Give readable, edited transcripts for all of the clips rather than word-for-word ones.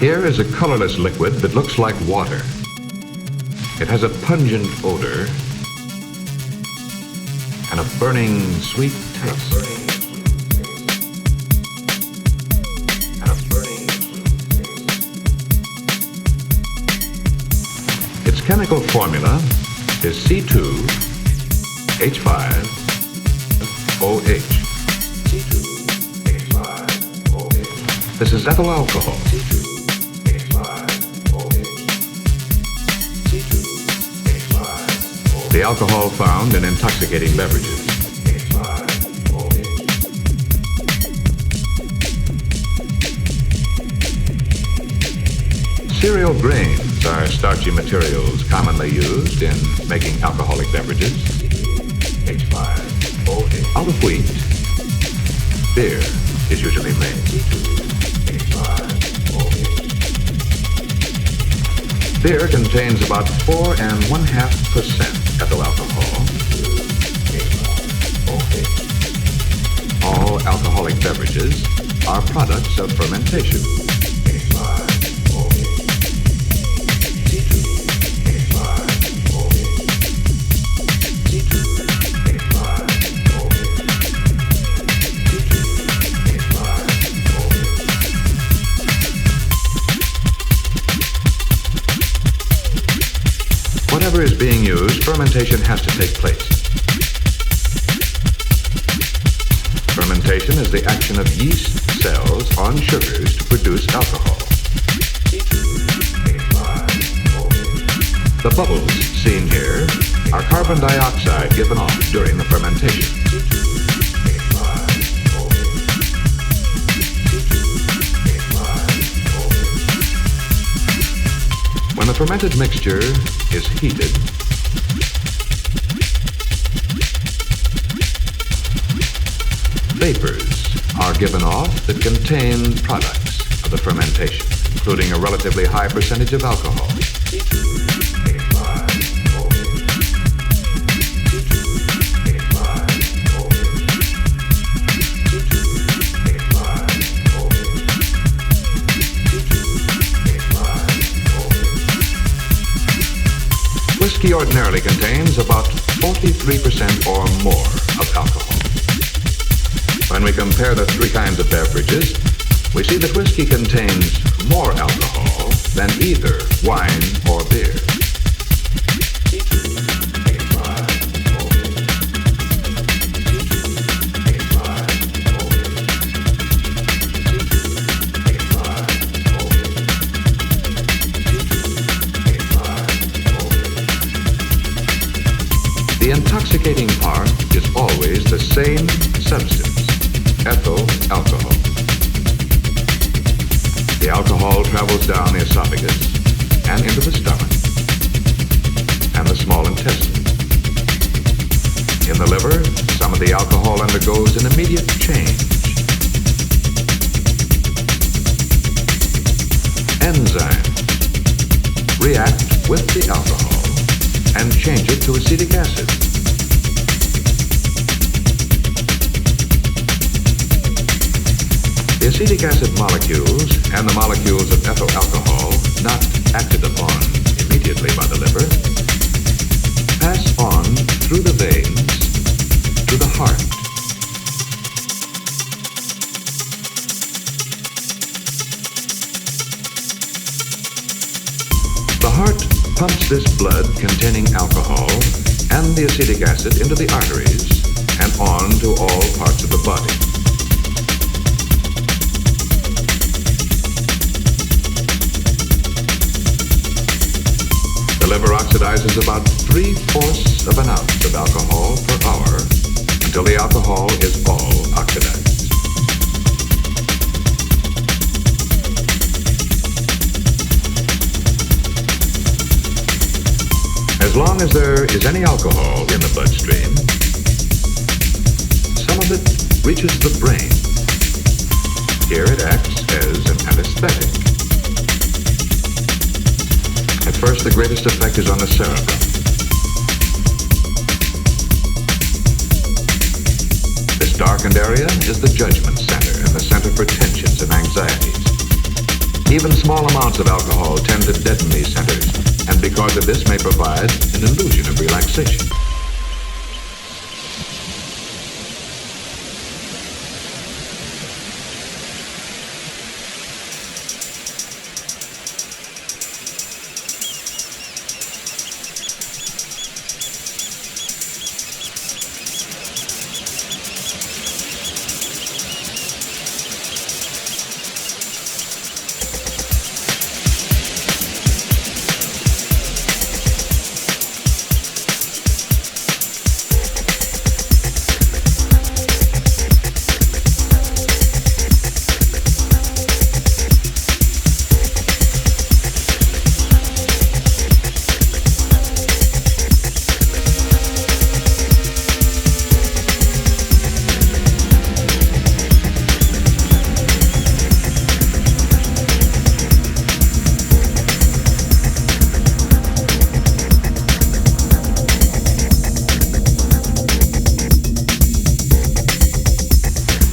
Here is a colorless liquid that looks like water. It has a pungent odor and a burning sweet taste. Its chemical formula is C2H5OH. This is ethyl alcohol. The alcohol found in intoxicating beverages. Cereal grains are starchy materials commonly used in making alcoholic beverages. Out of wheat, beer is usually made. Beer contains about 4.5% ethyl alcohol. All alcoholic beverages are products of fermentation. Whatever is being used, fermentation has to take place. Fermentation is the action of yeast cells on sugars to produce alcohol. The bubbles seen here are carbon dioxide given off during the fermentation. When the fermented mixture is heated, vapors are given off that contain products of the fermentation, including a relatively high percentage of alcohol. Whiskey ordinarily contains about 43% or more of alcohol. When we compare the three kinds of beverages, we see that whiskey contains more alcohol than either wine or beer. The intoxicating part is always the same substance, ethyl alcohol. The alcohol travels down the esophagus and into the stomach and the small intestine. In the liver, some of the alcohol undergoes an immediate change. Enzymes react with the alcohol and change it to acetic acid. The acetic acid molecules and the molecules of ethyl alcohol, not acted upon immediately by the liver, pass on through the veins to the heart. The heart pumps this blood containing alcohol and the acetic acid into the arteries and on to all parts of the body. The liver oxidizes about 3/4 of an ounce of alcohol per hour until the alcohol is all oxidized. As long as there is any alcohol in the bloodstream, some of it reaches the brain. Here it acts as an anesthetic. At first, the greatest effect is on the cerebrum. This darkened area is the judgment center and the center for tensions and anxieties. Even small amounts of alcohol tend to deaden these centers, and because of this may provide an illusion of relaxation.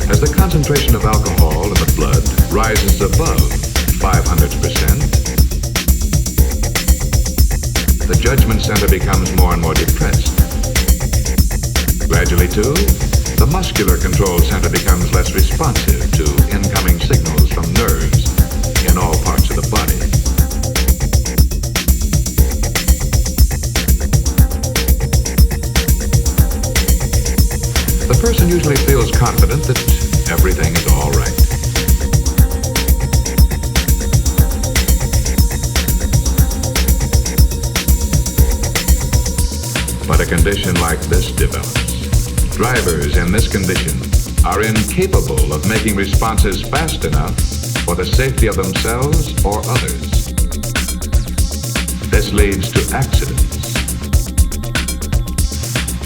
As the concentration of alcohol in the blood rises above 500%, the judgment center becomes more and more depressed. Gradually, too, the muscular control center becomes less responsive to incoming signals from nerves in all parts of the body. The person usually feels confident that everything is all right. But a condition like this develops. Drivers in this condition are incapable of making responses fast enough for the safety of themselves or others. This leads to accidents.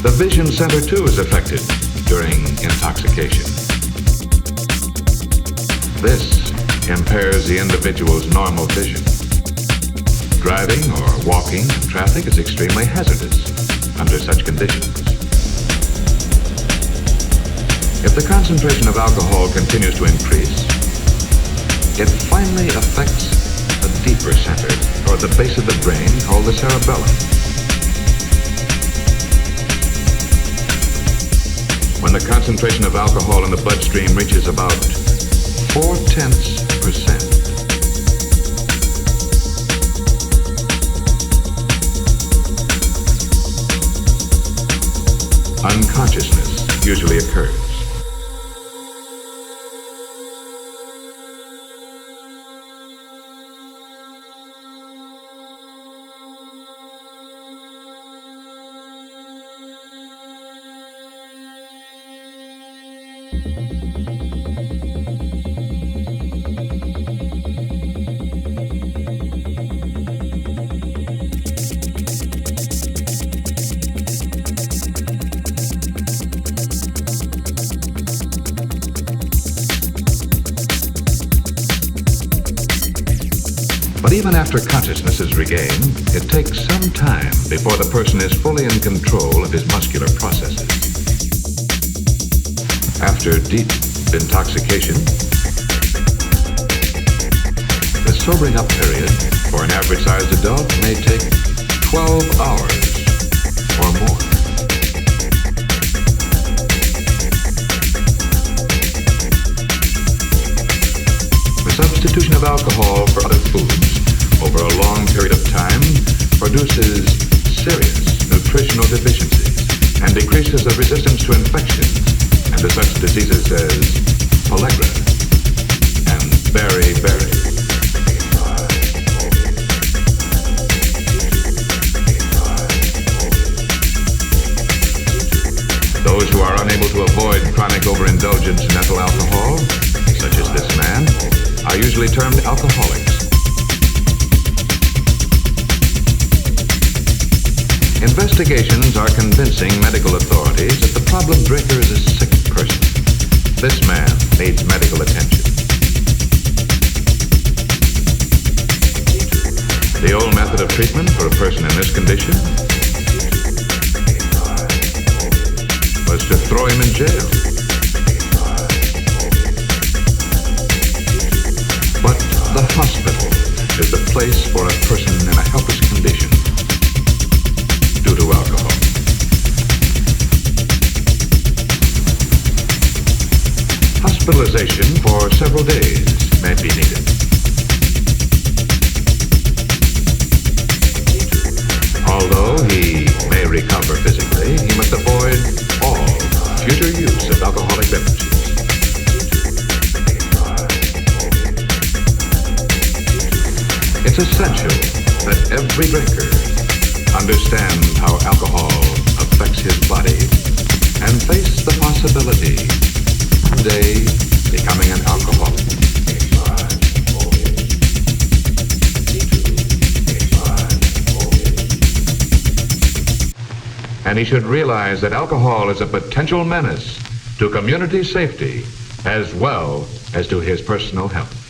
The vision center too is affected during intoxication. This impairs the individual's normal vision. Driving or walking in traffic is extremely hazardous under such conditions. If the concentration of alcohol continues to increase, it finally affects a deeper center toward the base of the brain called the cerebellum. When the concentration of alcohol in the bloodstream reaches about 0.4%, unconsciousness usually occurs. But even after consciousness is regained, it takes some time before the person is fully in control of his muscular processes. After deep intoxication, the sobering up period for an average-sized adult may take 12 hours or more. The substitution of alcohol for other foods over a long period of time produces serious nutritional deficiencies and decreases the resistance to infections and to such diseases as pellagra and beriberi. Those who are unable to avoid chronic overindulgence in ethyl alcohol, such as this man, are usually termed alcoholics. Investigations are convincing medical authorities that the problem drinker is a sick person. This man needs medical attention. The old method of treatment for a person in this condition was to throw him in jail. But the hospital for a person in a helpless condition due to alcohol. Hospitalization for several days may be needed. Although he may recover physically, he must avoid all future use of alcoholic beverages. It's essential that every drinker understand how alcohol affects his body and face the possibility of one day becoming an alcoholic. And he should realize that alcohol is a potential menace to community safety as well as to his personal health.